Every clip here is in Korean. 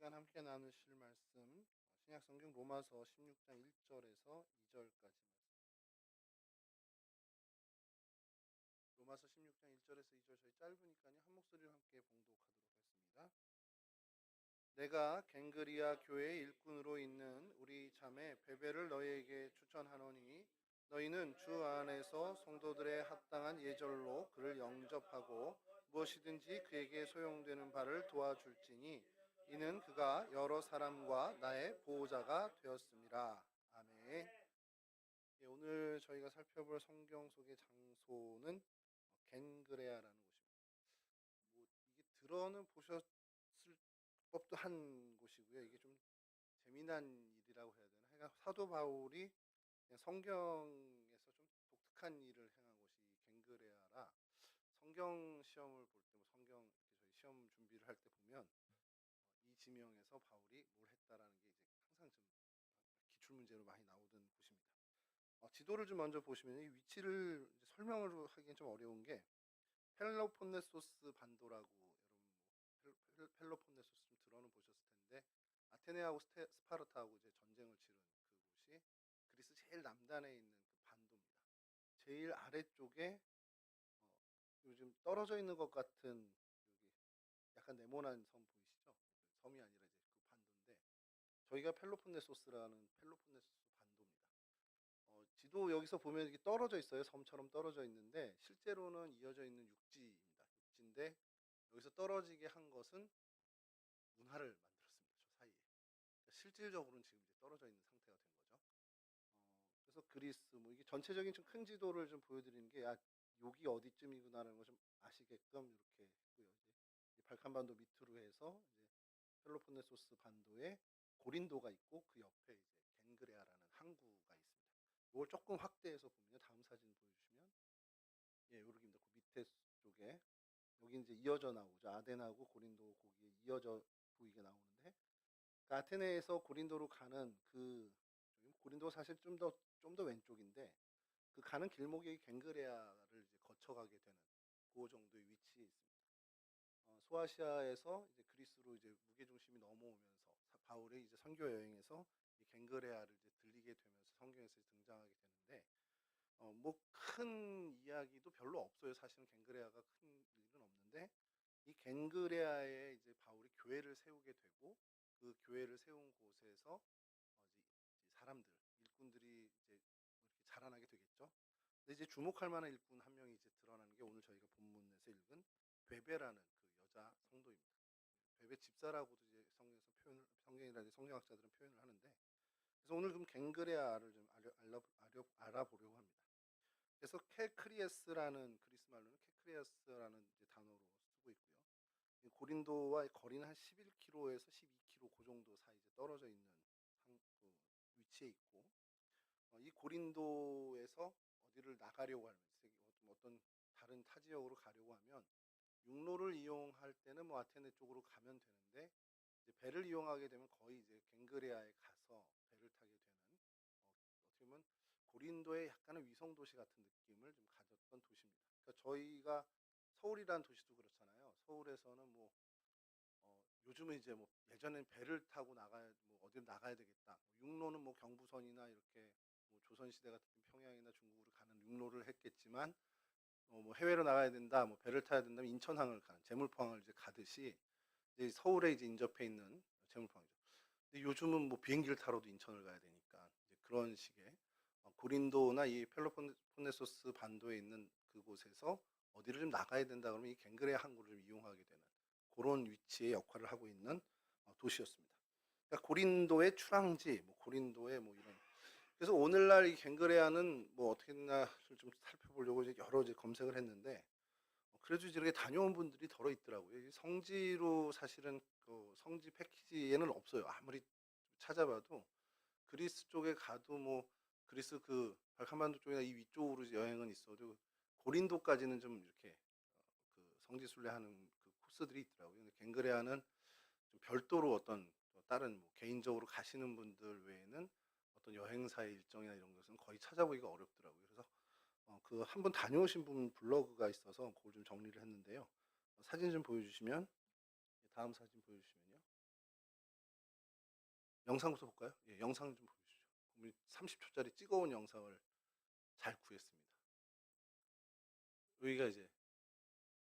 시간 함께 나누실 말씀 신약성경 로마서 16장 1절에서 2절까지 로마서 16장 1절에서 2절 저희 짧으니까요 한 목소리로 함께 봉독하도록 하겠습니다. 내가 갱그리아 교회의 일꾼으로 있는 우리 자매 베베를 너희에게 추천하노니 너희는 주 안에서 성도들의 합당한 예절로 그를 영접하고 무엇이든지 그에게 소용되는 바를 도와줄지니 이는 그가 여러 사람과 나의 보호자가 되었습니다. 아멘. 예, 오늘 저희가 살펴볼 성경 속의 장소는 겐그레아라는 곳입니다. 뭐 이게 들어는 보셨을 법도 한 곳이고요. 이게 좀 재미난 일이라고 해야 되나? 그러니까 사도 바울이 그냥 성경에서 좀 독특한 일을 행한 곳이 겐그레아라. 성경 시험을 볼 때, 뭐 성경 이렇게 저희 시험 준비를 할 때 보면 이 지명에서 바울이 뭘 했다라는 게 이제 항상 좀 기출 문제로 많이 나오던 곳입니다. 지도를 좀 먼저 보시면 이 위치를 이제 설명을 하기엔 좀 어려운 게 펠로폰네소스 반도라고 여러분 뭐 펠로폰네소스 좀 들어는 보셨을 텐데 아테네하고 스파르타하고 이제 전쟁을 치른 그곳이 그리스 제일 남단에 있는 그 반도입니다. 제일 아래쪽에 요즘 떨어져 있는 것 같은 여기 약간 네모난 섬 보이시죠? 그 섬이 아니라 이제 그 반도인데 저희가 펠로폰네소스라는 펠로폰네소스 반도입니다. 지도 여기서 보면 이게 떨어져 있어요. 섬처럼 떨어져 있는데 실제로는 이어져 있는 육지입니다. 육지인데 여기서 떨어지게 한 것은 운하를 만들었습니다. 저 사이에. 그러니까 실질적으로는 지금 이제 떨어져 있는 상태가 된 거죠. 그래서 그리스 뭐 이게 전체적인 좀 큰 지도를 좀 보여드리는 게 여기 어디쯤이구나라는 걸 좀 아시게끔 이렇게 했고요. 이제 이 발칸반도 밑으로 해서 이제 펠로폰네소스 반도에 고린도가 있고 그 옆에 이제 겐그레아라는 항구가 있습니다. 이걸 조금 확대해서 보면 다음 사진 보여주시면 예, 요렇게입니다. 그 밑에 쪽에 여기 이제 이어져 나오죠. 아덴하고 고린도 거기에 이어져 보이게 나오는데 그 아테네에서 고린도로 가는 그 고린도 사실 좀 더 왼쪽인데 그 가는 길목이 갱그레아를 이제 거쳐가게 되는 그 정도의 위치에 있습니다. 소아시아에서 이제 그리스로 이제 무게 중심이 넘어오면서 바울의 이제 선교 여행에서 이 갱그레아를 이제 들리게 되면서 성경에서 등장하게 되는데 뭐 큰 이야기도 별로 없어요. 사실은 갱그레아가 큰 일은 없는데 이 갱그레아에 이제 바울이 교회를 세우게 되고 그 교회를 세운 곳에서 이제 사람들 일꾼들이 이제 이렇게 자라나게 되겠죠. 근데 이제 주목할 만한 일꾼 한 명이 이제 드러나는 게 오늘 저희가 본문에서 읽은 베베라는 그 여자 성도입니다. 베베 집사라고도 이제 성경이나 성경학자들은 표현을 하는데 그래서 오늘 그럼 갱그레아를 좀 알아보려고 합니다. 그래서 케크리에스라는 그리스 말로는 케크리에스라는 이제 단어로 쓰고 있고요. 고린도와 거리는 한 11km에서 12km 그 정도 사이 이제 떨어져 있는 그 위치에 있고 이 고린도에서 어디를 나가려고 하면 어떤 다른 타 지역으로 가려고 하면 육로를 이용할 때는 뭐 아테네 쪽으로 가면 되는데 이제 배를 이용하게 되면 거의 이제 갱그레아에 가서 배를 타게 되는 어떻게 보면 고린도의 약간의 위성 도시 같은 느낌을 좀 가졌던 도시입니다. 그러니까 저희가 서울이라는 도시도 그렇잖아요. 서울에서는 뭐 요즘은 이제 뭐 예전엔 배를 타고 뭐 어디를 나가야 되겠다. 육로는 뭐 경부선이나 이렇게 뭐 조선시대 같은 평양이나 중국으로 가는 육로를 했겠지만 뭐 해외로 나가야 된다, 뭐 배를 타야 된다면 인천항을 가는 제물포항을 이제 가듯이 이제 서울에 이제 인접해 있는 제물포항이죠. 근데 요즘은 뭐 비행기를 타러도 인천을 가야 되니까 이제 그런 식의 고린도나 이 펠로폰네소스 반도에 있는 그곳에서 어디를 좀 나가야 된다 그러면 이 갱그레아 항구를 좀 이용하게 되는 그런 위치의 역할을 하고 있는 도시였습니다. 그러니까 고린도의 출항지, 뭐 고린도의 뭐 이런 그래서 오늘날 이 갱그레아는 뭐 어떻게 했나를 좀 살펴보려고 이제 여러 이제 검색을 했는데 그래도 이렇게 다녀온 분들이 덜어 있더라고요. 성지로 사실은 그 성지 패키지에는 없어요. 아무리 찾아봐도 그리스 쪽에 가도 뭐 그리스 그 발칸반도 쪽이나 이 위쪽으로 여행은 있어도 고린도까지는 좀 이렇게 그 성지 순례하는 그 코스들이 있더라고요. 근데 갱그레아는 좀 별도로 어떤 다른 뭐 개인적으로 가시는 분들 외에는 어떤 여행사의 일정이나 이런 것은 거의 찾아보기가 어렵더라고요. 그래서 그 한 번 다녀오신 분 블로그가 있어서 그걸 좀 정리를 했는데요. 사진 좀 보여주시면 다음 사진 보여주시면요. 영상부터 볼까요? 예, 영상 좀 보여주시죠. 우리 30초짜리 찍어온 영상을 잘 구했습니다. 여기가 이제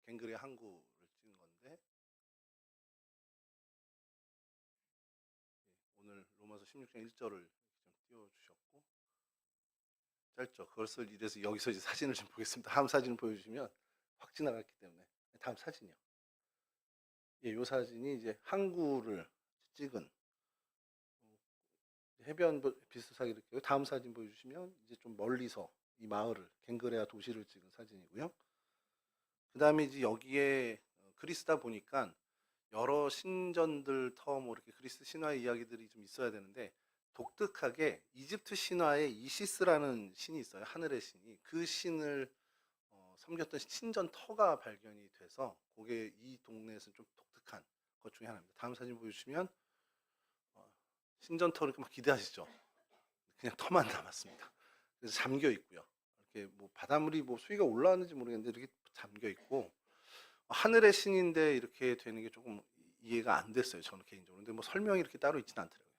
갱그레 항구를 찍은 건데, 예, 오늘 로마서 16장 1절을 좀 띄워주셨고, 짧죠. 그것을 이래서 여기서 이제 사진을 좀 보겠습니다. 다음 사진을 보여주시면 확 지나갔기 때문에. 다음 사진이요. 예, 요 사진이 이제 항구를 찍은 해변 비슷하게 이렇게. 다음 사진 보여주시면 이제 좀 멀리서 이 마을을, 갱그레아 도시를 찍은 사진이고요. 그 다음에 이제 여기에 그리스다 보니까 여러 신전들 뭐 이렇게 그리스 신화의 이야기들이 좀 있어야 되는데, 독특하게 이집트 신화에 이시스라는 신이 있어요. 하늘의 신이. 그 신을 섬겼던 신전 터가 발견이 돼서 그게 이 동네에서 좀 독특한 것 중에 하나입니다. 다음 사진 보여주시면 신전 터 이렇게 막 기대하시죠? 그냥 터만 남았습니다. 그래서 잠겨 있고요. 이렇게 뭐 바닷물이 뭐 수위가 올라왔는지 모르겠는데 이렇게 잠겨 있고, 하늘의 신인데 이렇게 되는 게 조금 이해가 안 됐어요, 저는 개인적으로. 근데 뭐 설명이 이렇게 따로 있지는 않더라고요.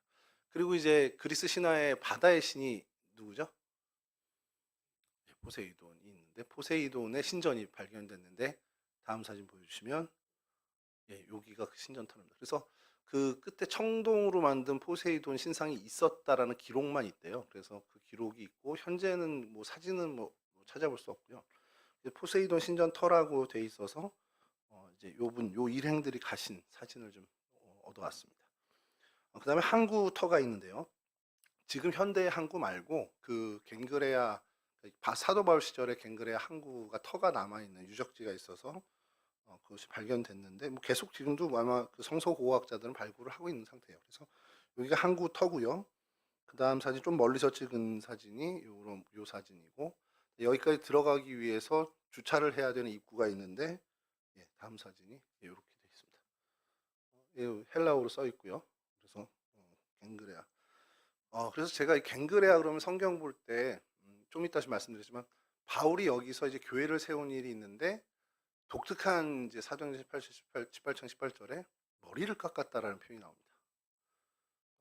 그리고 이제 그리스 신화의 바다의 신이 누구죠? 네, 포세이돈이 있는데, 포세이돈의 신전이 발견됐는데, 다음 사진 보여주시면, 예, 여기가 그 신전터입니다. 그래서 그 끝에 청동으로 만든 포세이돈 신상이 있었다라는 기록만 있대요. 그래서 그 기록이 있고, 현재는 뭐 사진은 뭐 찾아볼 수 없고요. 포세이돈 신전터라고 돼 있어서 이제 요 일행들이 가신 사진을 좀 얻어왔습니다. 그 다음에 항구터가 있는데요. 지금 현대의 항구 말고 그 갱그레아, 사도 바울 시절에 갱그레아 항구가 터가 남아있는 유적지가 있어서 그것이 발견됐는데, 뭐 계속 지금도 아마 그 성서고고학자들은 발굴을 하고 있는 상태예요. 그래서 여기가 항구터고요. 그 다음 사진 좀 멀리서 찍은 사진이 요 사진이고, 여기까지 들어가기 위해서 주차를 해야 되는 입구가 있는데, 예, 다음 사진이 이렇게 되어 있습니다. 예, 헬라어로 써 있고요. 그래서 갱그레아. 그래서 제가 이 갱그레아 그러면 성경 볼 때 좀 이따 말씀드리지만, 바울이 여기서 이제 교회를 세운 일이 있는데, 독특한 이제 사도행전 18장 18절에 머리를 깎았다라는 표현이 나옵니다.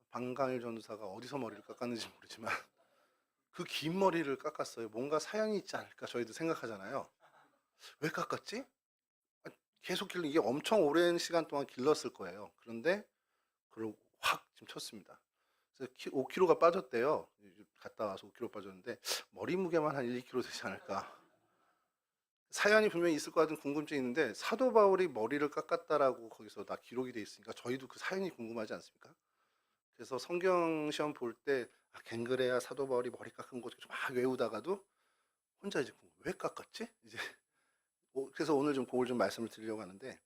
방강일 전도사가 어디서 머리를 깎았는지 모르지만 그 긴 머리를 깎았어요. 뭔가 사연이 있지 않을까 저희도 생각하잖아요. 왜 깎았지? 계속 이게 엄청 오랜 시간 동안 길렀을 거예요. 그런데 그걸 확 지금 쳤습니다. 그래서 5kg가 빠졌대요. 갔다 와서 5kg 빠졌는데, 머리 무게만 한 1, 2kg 되지 않을까. 사연이 분명히 있을 것 같은 궁금증이 있는데, 사도 바울이 머리를 깎았다라고 거기서 다 기록이 돼 있으니까 저희도 그 사연이 궁금하지 않습니까? 그래서 성경 시험 볼 때 갱그레아 사도 바울이 머리 깎은 거 막 외우다가도 혼자 이제 왜 깎았지? 이제 그래서 오늘 좀 그걸 좀 말씀을 드리려고 하는데,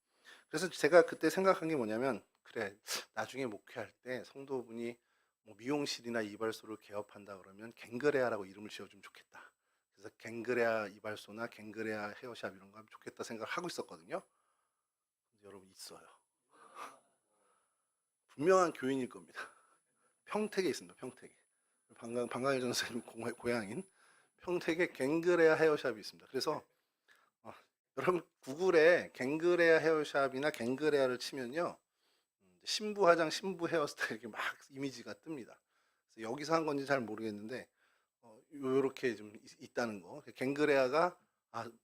그래서 제가 그때 생각한 게 뭐냐면, 그래, 나중에 목회할 때 성도분이 뭐 미용실이나 이발소를 개업한다 그러면 갱그레아라고 이름을 지어주면 좋겠다. 그래서 갱그레아 이발소나 갱그레아 헤어샵 이런 거 하면 좋겠다 생각을 하고 있었거든요. 근데 여러분, 있어요. 분명한 교인일 겁니다. 평택에 있습니다. 평택에. 방강일 전사님 고향인 평택에 갱그레아 헤어샵이 있습니다. 그래서 여러분 구글에 갱그레아 헤어샵이나 갱그레아를 치면요, 신부 화장, 신부 헤어스타일 이렇게 막 이미지가 뜹니다. 그래서 여기서 한 건지 잘 모르겠는데 요렇게 좀 있다는 거. 갱그레아가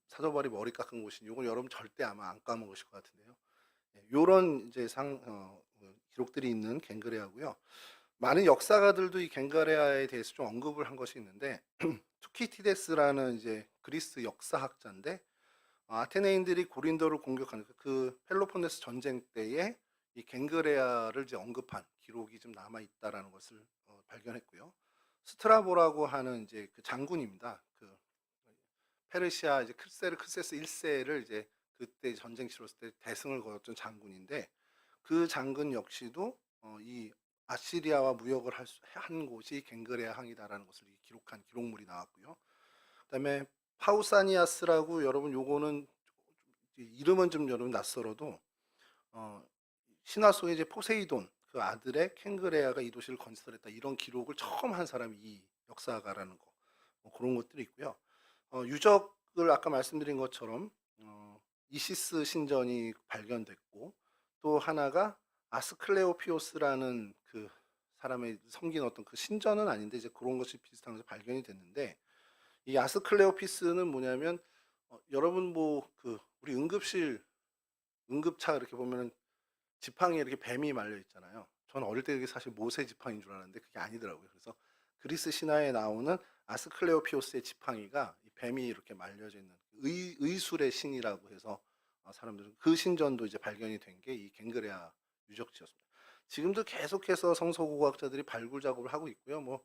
사도 바울이 머리 깎은 곳이, 요건 여러분 절대 아마 안 까먹으실 것 같은데요. 요런 이제 기록들이 있는 갱그레아고요. 많은 역사가들도 이 갱그레아에 대해서 좀 언급을 한 것이 있는데, 투키티데스라는 이제 그리스 역사학자인데, 아테네인들이 고린도를 공격하는 그 펠로폰네스 전쟁 때에 이 갱그레아를 이제 언급한 기록이 좀 남아 있다라는 것을 발견했고요. 스트라보라고 하는 이제 그 장군입니다. 그 페르시아 이제 크세스 1세를 이제 그때 전쟁 치렀을 때 대승을 거뒀던 장군인데, 그 장군 역시도 이 아시리아와 무역을 한 곳이 갱그레아 항이다라는 것을 기록한 기록물이 나왔고요. 그다음에 파우사니아스라고, 여러분 요거는 이름은 좀 여러분 낯설어도 신화 속에 이제 포세이돈 그 아들의 갱그레아가 이 도시를 건설했다, 이런 기록을 처음 한 사람이 이 역사가라는 거, 그런 것들이 있고요. 유적을 아까 말씀드린 것처럼 이시스 신전이 발견됐고, 또 하나가 아스클레오피오스라는 그 사람의 섬긴 어떤 그 신전은 아닌데 이제 그런 것이 비슷한 것이 발견이 됐는데, 이 아스클레오피스는 뭐냐면 여러분 뭐 그 우리 응급실 응급차 이렇게 보면은 지팡이에 이렇게 뱀이 말려 있잖아요. 저는 어릴 때 그게 사실 모세 지팡이인 줄 알았는데 그게 아니더라고요. 그래서 그리스 신화에 나오는 아스클레오피오스의 지팡이가 이 뱀이 이렇게 말려져 있는 의술의 신이라고 해서 사람들은 그 신전도 이제 발견이 된 게 이 갱그레아 유적지였습니다. 지금도 계속해서 성서고고학자들이 발굴 작업을 하고 있고요. 뭐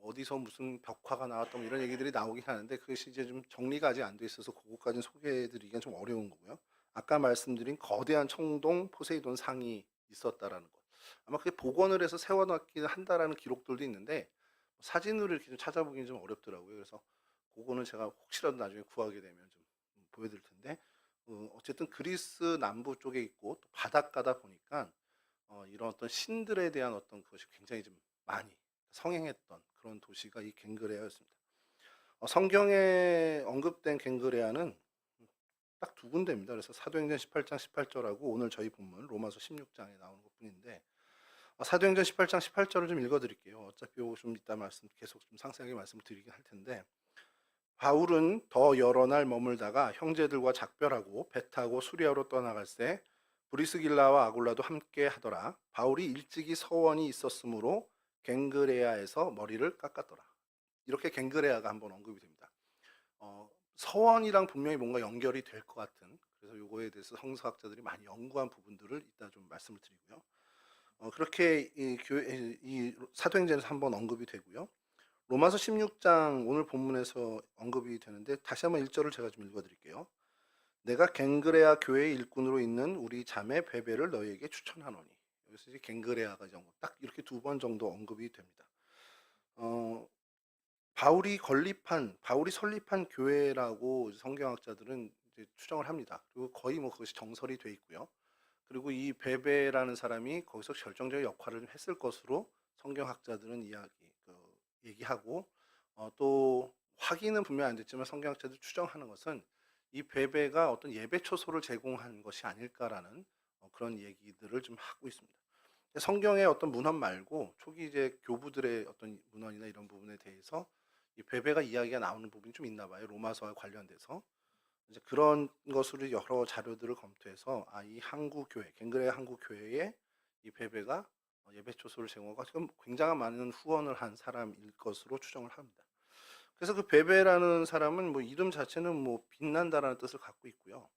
어디서 무슨 벽화가 나왔던 이런 얘기들이 나오긴 하는데 그것이 이제 좀 정리가 아직 안 돼 있어서 그것까지는 소개해드리기가 좀 어려운 거고요. 아까 말씀드린 거대한 청동 포세이돈 상이 있었다라는 것. 아마 그게 복원을 해서 세워놨긴 한다라는 기록들도 있는데 사진으로 이렇게 좀 찾아보기는 좀 어렵더라고요. 그래서 그거는 제가 혹시라도 나중에 구하게 되면 좀 보여드릴 텐데 어쨌든 그리스 남부 쪽에 있고 또 바닷가다 보니까 이런 어떤 신들에 대한 어떤 그것이 굉장히 좀 많이 성행했던 그런 도시가 이 갱그레아였습니다. 성경에 언급된 갱그레아는 딱 두 군데입니다. 그래서 사도행전 18장 18절하고 오늘 저희 본문 로마서 16장에 나오는 것뿐인데 사도행전 18장 18절을 좀 읽어드릴게요. 어차피 이거 좀 이따 말씀 계속 좀 상세하게 말씀드리긴 할 텐데, 바울은 더 여러 날 머물다가 형제들과 작별하고 배 타고 수리아로 떠나갈새 브리스길라와 아굴라도 함께 하더라. 바울이 일찍이 서원이 있었으므로 갱그레아에서 머리를 깎았더라. 이렇게 갱그레아가 한번 언급이 됩니다. 서원이랑 분명히 뭔가 연결이 될 것 같은, 그래서 요거에 대해서 성서학자들이 많이 연구한 부분들을 이따 좀 말씀을 드리고요. 그렇게 이 사도행전에서 한번 언급이 되고요. 로마서 16장 오늘 본문에서 언급이 되는데 다시 한번 1절을 제가 좀 읽어드릴게요. 내가 갱그레아 교회의 일꾼으로 있는 우리 자매 베베를 너희에게 추천하노니. 여기서 이제 갱그레아가 딱 이렇게 두 번 정도 언급이 됩니다. 바울이 설립한 교회라고 성경학자들은 이제 추정을 합니다. 그리고 거의 뭐 그것이 정설이 돼 있고요. 그리고 이 베베라는 사람이 거기서 결정적인 역할을 했을 것으로 성경학자들은 얘기하고 또 확인은 분명 안 됐지만 성경학자들이 추정하는 것은 이 베베가 어떤 예배 초소를 제공한 것이 아닐까라는 그런 얘기들을 좀 하고 있습니다. 성경의 어떤 문헌 말고 초기 이제 교부들의 어떤 문헌이나 이런 부분에 대해서 이 베베가 이야기가 나오는 부분이 좀 있나 봐요. 로마서와 관련돼서. 이제 그런 것으로 여러 자료들을 검토해서 이 한국 교회, 갱그레아 한국 교회에 이 베베가 예배 초소를 제공하고 지금 굉장한 많은 후원을 한 사람일 것으로 추정을 합니다. 그래서 그 베베라는 사람은 뭐 이름 자체는 뭐 빛난다라는 뜻을 갖고 있고요.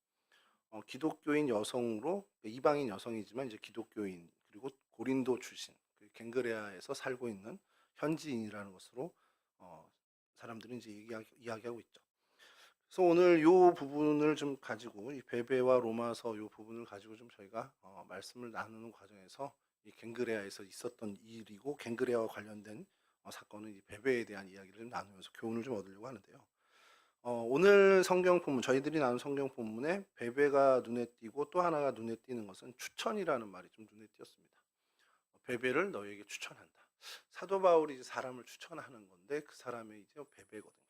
기독교인 여성으로 이방인 여성이지만 이제 기독교인 그리고 고린도 출신 갱그레아에서 살고 있는 현지인이라는 것으로 사람들은 이제 이야기하고 있죠. 그래서 오늘 이 부분을 좀 가지고 이 베베와 로마서 이 부분을 가지고 좀 저희가 말씀을 나누는 과정에서 이 갱그레아에서 있었던 일이고 갱그레아와 관련된 사건은 이 베베에 대한 이야기를 좀 나누면서 교훈을 좀 얻으려고 하는데요. 오늘 성경 본문 저희들이 나눈 성경 본문에 베베가 눈에 띄고 또 하나가 눈에 띄는 것은 추천이라는 말이 좀 눈에 띄었습니다. 베베를 너에게 추천한다. 사도 바울이 이제 사람을 추천하는 건데 그 사람이 이제 베베거든요.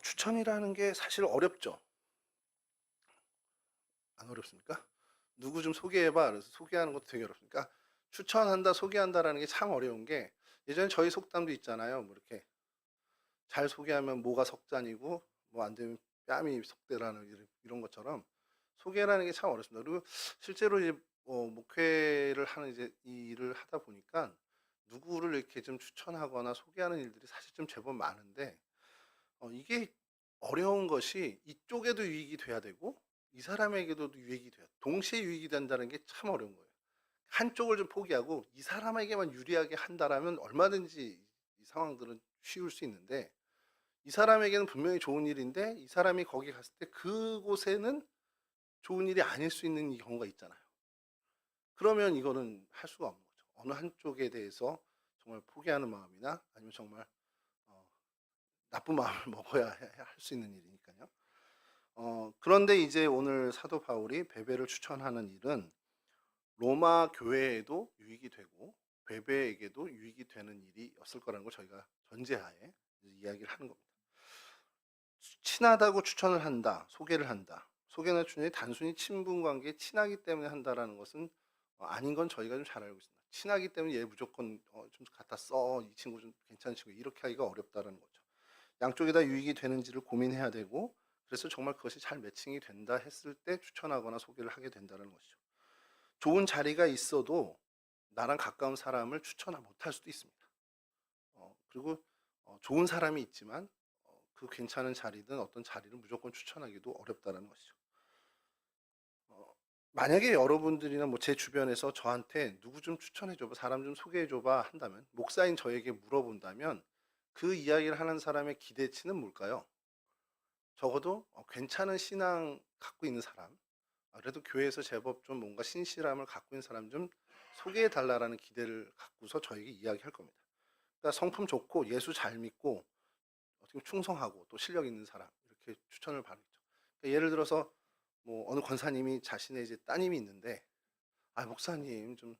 추천이라는 게 사실 어렵죠. 안 어렵습니까? 누구 좀 소개해봐. 그래서 소개하는 것도 되게 어렵습니까? 추천한다, 소개한다라는 게 참 어려운 게 예전에 저희 속담도 있잖아요. 뭐 이렇게 잘 소개하면 모가 석잔이고 뭐 안 되면 뺨이 석대라는 이런 것처럼 소개라는 게 참 어렵습니다. 그리고 실제로 이제 목회를 하는 이제 이 일을 하다 보니까 누구를 이렇게 좀 추천하거나 소개하는 일들이 사실 좀 제법 많은데 이게 어려운 것이 이쪽에도 유익이 돼야 되고 이 사람에게도 유익이 돼야 동시에 유익이 된다는 게 참 어려운 거예요. 한쪽을 좀 포기하고 이 사람에게만 유리하게 한다라면 얼마든지 이 상황들은 쉬울 수 있는데 이 사람에게는 분명히 좋은 일인데 이 사람이 거기 갔을 때 그곳에는 좋은 일이 아닐 수 있는 경우가 있잖아요. 그러면 이거는 할 수가 없는 거죠. 어느 한쪽에 대해서 정말 포기하는 마음이나 아니면 정말 나쁜 마음을 먹어야 할 수 있는 일이니까요. 그런데 이제 오늘 사도 바울이 베베를 추천하는 일은 로마 교회에도 유익이 되고 베베에게도 유익이 되는 일이었을 거라는 걸 저희가 전제하에 이야기를 하는 겁니다. 친하다고 추천을 한다, 소개를 한다. 소개나 추천이 단순히 친분 관계에 친하기 때문에 한다라는 것은 아닌 건 저희가 좀 잘 알고 있습니다. 친하기 때문에 얘 무조건 좀 갖다 써. 이 친구 좀 괜찮은 친구. 이렇게 하기가 어렵다는 거죠. 양쪽이 다 유익이 되는지를 고민해야 되고, 그래서 정말 그것이 잘 매칭이 된다 했을 때 추천하거나 소개를 하게 된다는 것이죠. 좋은 자리가 있어도 나랑 가까운 사람을 추천을 못할 수도 있습니다. 그리고 좋은 사람이 있지만 그 괜찮은 자리든 어떤 자리를 무조건 추천하기도 어렵다는 것이죠. 만약에 여러분들이나 뭐 제 주변에서 저한테 누구 좀 추천해줘봐, 사람 좀 소개해줘봐 한다면, 목사인 저에게 물어본다면 그 이야기를 하는 사람의 기대치는 뭘까요? 적어도 괜찮은 신앙 갖고 있는 사람, 그래도 교회에서 제법 좀 뭔가 신실함을 갖고 있는 사람 좀 소개해 달라라는 기대를 갖고서 저에게 이야기할 겁니다. 그러니까 성품 좋고 예수 잘 믿고 어떻게 충성하고 또 실력 있는 사람, 이렇게 추천을 받겠죠. 그러니까 예를 들어서 뭐 어느 권사님이 자신의 이제 따님이 있는데, 목사님 좀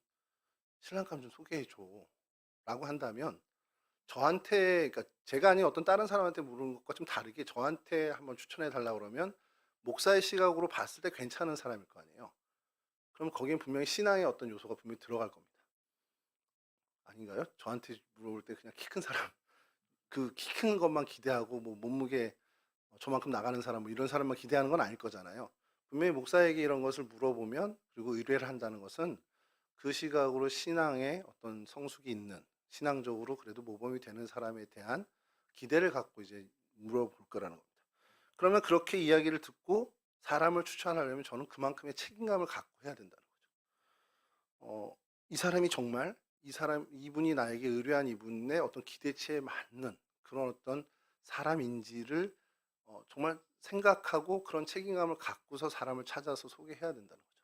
신랑감 좀 소개해 줘라고 한다면, 저한테, 그러니까 제가 아닌 어떤 다른 사람한테 물은 것과 좀 다르게 저한테 한번 추천해 달라고 그러면 목사의 시각으로 봤을 때 괜찮은 사람일 거 아니에요. 그럼 거기엔 분명히 신앙의 어떤 요소가 분명히 들어갈 겁니다. 아닌가요? 저한테 물어볼 때 그냥 키 큰 사람, 그 키 큰 것만 기대하고 뭐 몸무게 저만큼 나가는 사람, 뭐 이런 사람만 기대하는 건 아닐 거잖아요. 분명히 목사에게 이런 것을 물어보면, 그리고 의뢰를 한다는 것은 그 시각으로 신앙에 어떤 성숙이 있는, 신앙적으로 그래도 모범이 되는 사람에 대한 기대를 갖고 이제 물어볼 거라는 겁니다. 그러면 그렇게 이야기를 듣고 사람을 추천하려면 저는 그만큼의 책임감을 갖고 해야 된다는 거죠. 이 사람이 정말 이분이 나에게 의뢰한 이분의 어떤 기대치에 맞는 그런 어떤 사람인지를 정말 생각하고 그런 책임감을 갖고서 사람을 찾아서 소개해야 된다는 거죠.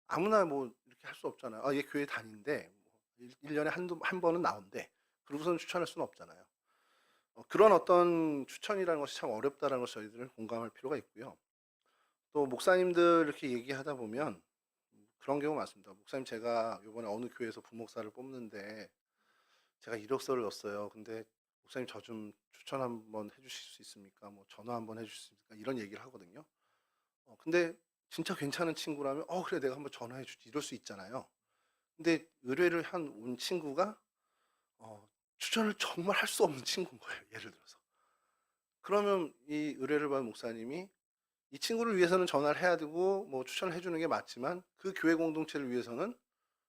아무나 뭐 이렇게 할 수 없잖아요. 얘 교회 다닌대. 뭐 1년에 한 번은 나온대. 그러고서는 추천할 수는 없잖아요. 그런 어떤 추천이라는 것이 참 어렵다는 것을 저희들은 공감할 필요가 있고요. 또 목사님들 이렇게 얘기하다 보면 그런 경우 많습니다. 목사님, 제가 이번에 어느 교회에서 부목사를 뽑는데 제가 이력서를 넣었어요. 근데 목사님 저 좀 추천 한번 해주실 수 있습니까? 뭐 전화 한번 해주실 수 있습니까? 이런 얘기를 하거든요. 근데 진짜 괜찮은 친구라면 그래 내가 한번 전화해 주지, 이럴 수 있잖아요. 근데 의뢰를 한 온 친구가 추천을 정말 할 수 없는 친구인 거예요. 예를 들어서. 그러면 이 의뢰를 받은 목사님이 이 친구를 위해서는 전화를 해야 되고 뭐 추천을 해주는 게 맞지만 그 교회 공동체를 위해서는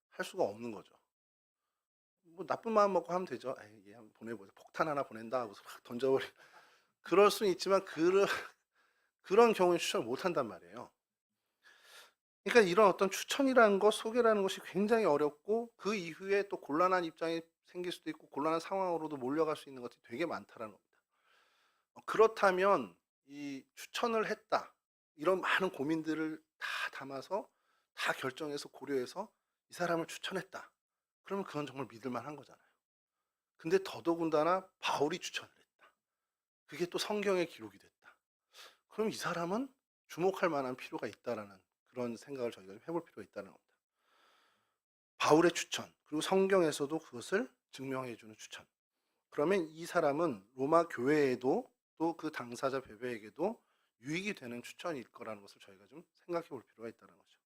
할 수가 없는 거죠. 뭐 나쁜 마음 먹고 하면 되죠. 얘 한번 보내보자. 폭탄 하나 보낸다 하고서 막 던져버리. 그럴 수는 있지만 그런 경우에 추천을 못 한단 말이에요. 그러니까 이런 어떤 추천이라는 것, 소개라는 것이 굉장히 어렵고, 그 이후에 또 곤란한 입장이 생길 수도 있고 곤란한 상황으로도 몰려갈 수 있는 것들이 되게 많다라는 겁니다. 그렇다면 이 추천을 했다, 이런 많은 고민들을 다 담아서 다 결정해서 고려해서 이 사람을 추천했다, 그러면 그건 정말 믿을 만한 거잖아요. 근데 더더군다나 바울이 추천을 했다, 그게 또 성경의 기록이 됐다, 그럼 이 사람은 주목할 만한 필요가 있다라는 그런 생각을 저희가 좀 해볼 필요가 있다는 겁니다. 바울의 추천, 그리고 성경에서도 그것을 증명해주는 추천. 그러면 이 사람은 로마 교회에도 또 그 당사자 베베에게도 유익이 되는 추천일 거라는 것을 저희가 좀 생각해 볼 필요가 있다는 거죠.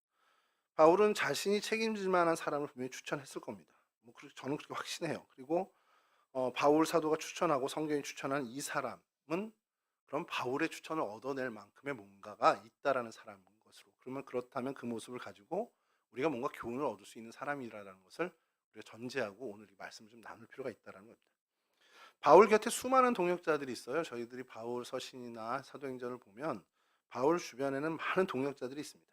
바울은 자신이 책임질 만한 사람을 분명히 추천했을 겁니다. 뭐 저는 그렇게 확신해요. 그리고 바울 사도가 추천하고 성경이 추천한 이 사람은 그럼 바울의 추천을 얻어낼 만큼의 뭔가가 있다라는 사람인 것으로, 그러면 그렇다면 그 모습을 가지고 우리가 뭔가 교훈을 얻을 수 있는 사람이라는 것을 우리가 전제하고 오늘 이 말씀을 좀 나눌 필요가 있다는 겁니다. 바울 곁에 수많은 동역자들이 있어요. 저희들이 바울 서신이나 사도행전을 보면 바울 주변에는 많은 동역자들이 있습니다.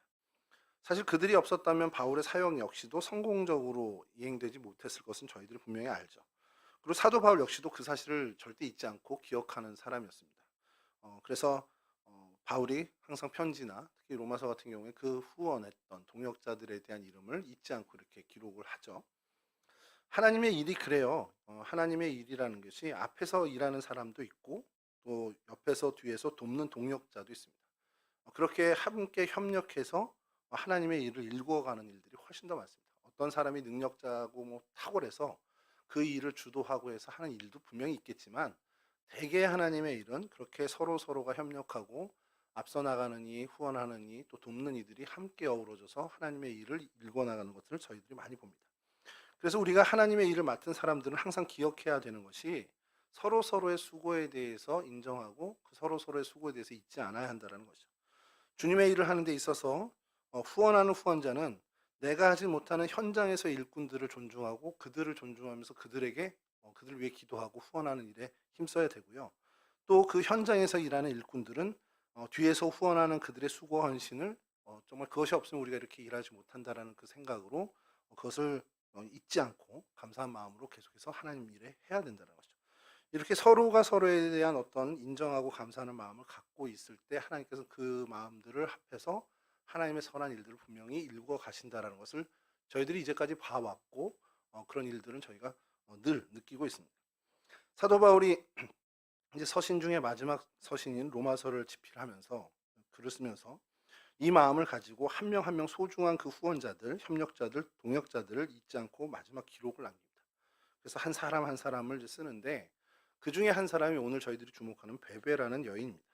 사실 그들이 없었다면 바울의 사역 역시도 성공적으로 이행되지 못했을 것은 저희들이 분명히 알죠. 그리고 사도 바울 역시도 그 사실을 절대 잊지 않고 기억하는 사람이었습니다. 그래서 바울이 항상 편지나 특히 로마서 같은 경우에 그 후원했던 동역자들에 대한 이름을 잊지 않고 이렇게 기록을 하죠. 하나님의 일이 그래요. 하나님의 일이라는 것이 앞에서 일하는 사람도 있고 또 옆에서 뒤에서 돕는 동역자도 있습니다. 그렇게 함께 협력해서 하나님의 일을 일구어가는 일들이 훨씬 더 많습니다. 어떤 사람이 능력자고 뭐 탁월해서 그 일을 주도하고 해서 하는 일도 분명히 있겠지만, 대개 하나님의 일은 그렇게 서로가 협력하고 앞서 나가는 이, 후원하는 이, 또 돕는 이들이 함께 어우러져서 하나님의 일을 일궈 나가는 것들을 저희들이 많이 봅니다. 그래서 우리가 하나님의 일을 맡은 사람들은 항상 기억해야 되는 것이 서로의 수고에 대해서 인정하고 그 서로의 수고에 대해서 잊지 않아야 한다는 것이죠. 주님의 일을 하는 데 있어서 후원하는 후원자는 내가 하지 못하는 현장에서 일꾼들을 존중하고 그들을 존중하면서 그들에게 그들을 위해 기도하고 후원하는 일에 힘써야 되고요. 또 그 현장에서 일하는 일꾼들은 뒤에서 후원하는 그들의 수고 헌신을 정말 그것이 없으면 우리가 이렇게 일하지 못한다라는 그 생각으로 그것을 잊지 않고 감사한 마음으로 계속해서 하나님 일에 해야 된다는 것이죠. 이렇게 서로가 서로에 대한 어떤 인정하고 감사하는 마음을 갖고 있을 때 하나님께서 그 마음들을 합해서 하나님의 선한 일들을 분명히 일구어 가신다라는 것을 저희들이 이제까지 봐왔고 그런 일들은 저희가 늘 느끼고 있습니다. 사도 바울이 이제 서신 중에 마지막 서신인 로마서를 집필하면서 글을 쓰면서 이 마음을 가지고 한 명 한 명 소중한 그 후원자들, 협력자들, 동역자들을 잊지 않고 마지막 기록을 남깁니다. 그래서 한 사람 한 사람을 이제 쓰는데 그 중에 한 사람이 오늘 저희들이 주목하는 베베라는 여인입니다.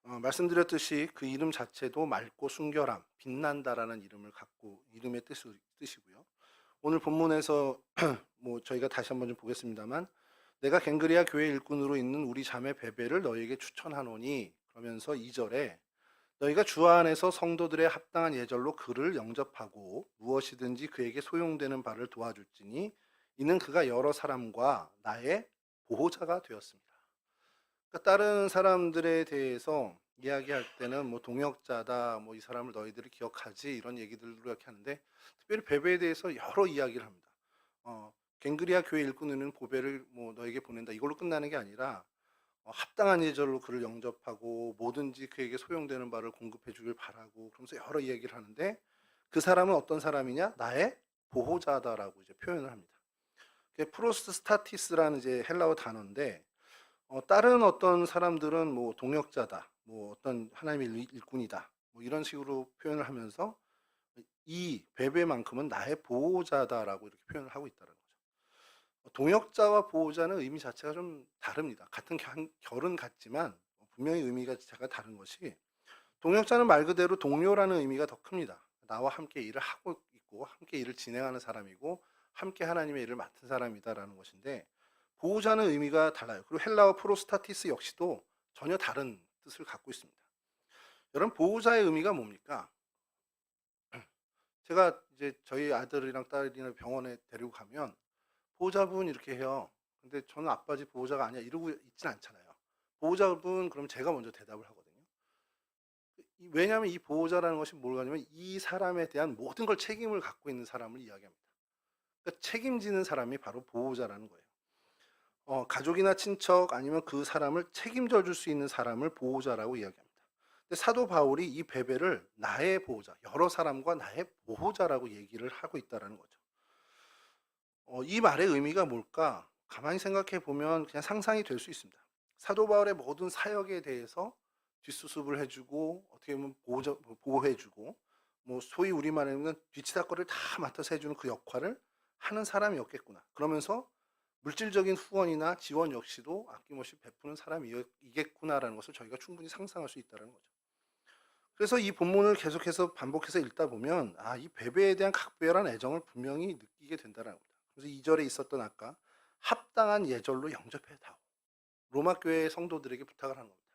말씀드렸듯이 그 이름 자체도 맑고 순결함, 빛난다라는 이름을 갖고 이름의 뜻이고요. 오늘 본문에서 뭐 저희가 다시 한번 좀 보겠습니다만 내가 갱그리아 교회 일꾼으로 있는 우리 자매 베베를 너에게 추천하노니 그러면서 2절에 너희가 주 안에서 성도들의 합당한 예절로 그를 영접하고 무엇이든지 그에게 소용되는 바를 도와줄지니 이는 그가 여러 사람과 나의 보호자가 되었습니다. 그러니까 다른 사람들에 대해서 이야기할 때는 뭐 동역자다, 뭐 이 사람을 너희들이 기억하지 이런 얘기들로 이렇게 하는데 특별히 베베에 대해서 여러 이야기를 합니다. 갱그리아 교회 일꾼은 보배를 뭐 너에게 보낸다 이걸로 끝나는 게 아니라 합당한 예절로 그를 영접하고 뭐든지 그에게 소용되는 바를 공급해 주길 바라고 그러면서 여러 이야기를 하는데 그 사람은 어떤 사람이냐? 나의 보호자다라고 이제 표현을 합니다. 그게 프로스타티스라는 이제 헬라어 단어인데 다른 어떤 사람들은 뭐 동역자다, 뭐 어떤 하나님의 일꾼이다, 뭐 이런 식으로 표현을 하면서 이 베베만큼은 나의 보호자다라고 이렇게 표현을 하고 있다는 거죠. 동역자와 보호자는 의미 자체가 좀 다릅니다. 같은 결은 같지만 분명히 의미가 자체가 다른 것이 동역자는 말 그대로 동료라는 의미가 더 큽니다. 나와 함께 일을 하고 있고 함께 일을 진행하는 사람이고 함께 하나님의 일을 맡은 사람이다라는 것인데 보호자는 의미가 달라요. 그리고 헬라어 프로스타티스 역시도 전혀 다른 뜻을 갖고 있습니다. 여러분 보호자의 의미가 뭡니까? 제가 이제 저희 아들이랑 딸이나 병원에 데리고 가면 보호자분 이렇게 해요. 근데 저는 아빠지 보호자가 아니야 이러고 있진 않잖아요. 보호자분 그럼 제가 먼저 대답을 하거든요. 왜냐하면 이 보호자라는 것이 뭐냐면 이 사람에 대한 모든 걸 책임을 갖고 있는 사람을 이야기합니다. 그러니까 책임지는 사람이 바로 보호자라는 거예요. 가족이나 친척 아니면 그 사람을 책임져 줄 수 있는 사람을 보호자라고 이야기합니다. 근데 사도 바울이 이 베베를 나의 보호자, 여러 사람과 나의 보호자라고 얘기를 하고 있다는 거죠. 이 말의 의미가 뭘까? 가만히 생각해 보면 그냥 상상이 될 수 있습니다. 사도 바울의 모든 사역에 대해서 뒷수습을 해주고 어떻게 보면 보호해주고 뭐 소위 우리말에는 뒤치다거리를 다 맡아서 해주는 그 역할을 하는 사람이었겠구나. 그러면서 물질적인 후원이나 지원 역시도 아낌없이 베푸는 사람이겠구나라는 것을 저희가 충분히 상상할 수 있다는 거죠. 그래서 이 본문을 계속해서 반복해서 읽다 보면 이 베베에 대한 각별한 애정을 분명히 느끼게 된다는 겁니다. 그래서 2절에 있었던 아까 합당한 예절로 영접해 다오. 로마 교회 성도들에게 부탁을 하는 겁니다.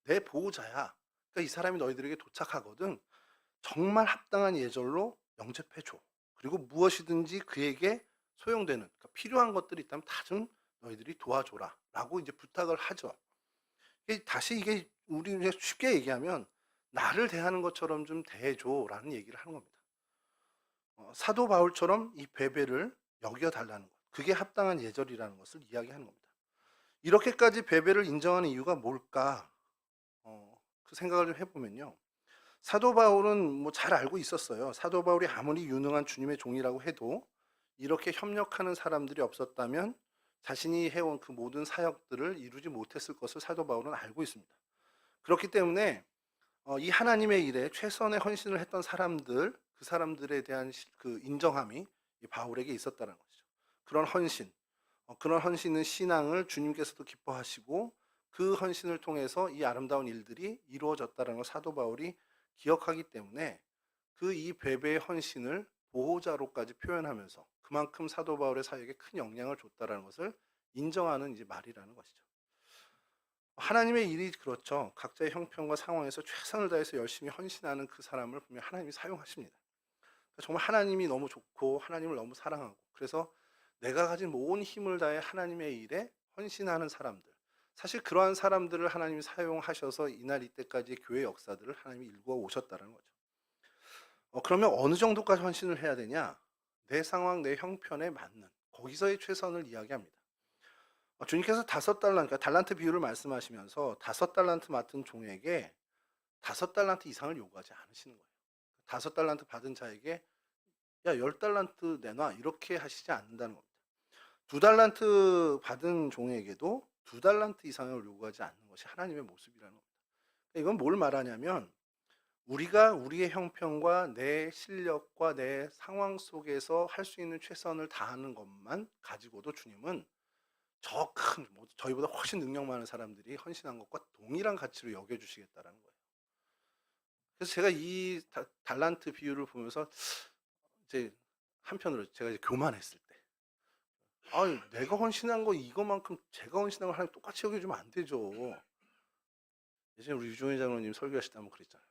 내 보호자야. 그러니까 이 사람이 너희들에게 도착하거든. 정말 합당한 예절로 영접해 줘. 그리고 무엇이든지 그에게 소용되는 그러니까 필요한 것들이 있다면 다 좀 너희들이 도와줘라 라고 이제 부탁을 하죠. 다시 이게 우리 쉽게 얘기하면 나를 대하는 것처럼 좀 대해줘 라는 얘기를 하는 겁니다. 사도 바울처럼 이 베베를 여겨달라는 것 그게 합당한 예절이라는 것을 이야기하는 겁니다. 이렇게까지 베베를 인정하는 이유가 뭘까? 그 생각을 좀 해보면요. 사도 바울은 뭐 잘 알고 있었어요. 사도 바울이 아무리 유능한 주님의 종이라고 해도 이렇게 협력하는 사람들이 없었다면 자신이 해온 그 모든 사역들을 이루지 못했을 것을 사도 바울은 알고 있습니다. 그렇기 때문에 이 하나님의 일에 최선의 헌신을 했던 사람들, 그 사람들에 대한 그 인정함이 이 바울에게 있었다는 것이죠. 그런 헌신, 그런 헌신은 신앙을 주님께서도 기뻐하시고 그 헌신을 통해서 이 아름다운 일들이 이루어졌다는 걸 사도 바울이 기억하기 때문에 그 이 베베의 헌신을 보호자로까지 표현하면서 그만큼 사도 바울의 사역에 큰 영향을 줬다라는 것을 인정하는 이제 말이라는 것이죠. 하나님의 일이 그렇죠. 각자의 형편과 상황에서 최선을 다해서 열심히 헌신하는 그 사람을 분명 하나님이 사용하십니다. 정말 하나님이 너무 좋고 하나님을 너무 사랑하고 그래서 내가 가진 온 힘을 다해 하나님의 일에 헌신하는 사람들, 사실 그러한 사람들을 하나님이 사용하셔서 이날 이때까지의 교회 역사들을 하나님이 일구어 오셨다는 거죠. 그러면 어느 정도까지 헌신을 해야 되냐? 내 상황, 내 형편에 맞는 거기서의 최선을 이야기합니다. 주님께서 5달란트, 그러니까 달란트 비율을 말씀하시면서 5달란트 맡은 종에게 5달란트 이상을 요구하지 않으시는 거예요. 5달란트 받은 자에게 야 10달란트 내놔 이렇게 하시지 않는다는 겁니다. 2달란트 받은 종에게도 2달란트 이상을 요구하지 않는 것이 하나님의 모습이라는 겁니다. 이건 뭘 말하냐면 우리가 우리의 형편과 내 실력과 내 상황 속에서 할 수 있는 최선을 다하는 것만 가지고도 주님은 저 큰 저희보다 훨씬 능력 많은 사람들이 헌신한 것과 동일한 가치로 여겨주시겠다라는 거예요. 그래서 제가 이 달란트 비율을 보면서 이제 한편으로 제가 이제 교만했을 때, 아니 내가 헌신한 거 이거만큼 제가 헌신한 걸 하나님 똑같이 여겨주면 안 되죠. 예전에 우리 유종희 장로님 설교하실 때 한번 그랬잖아요.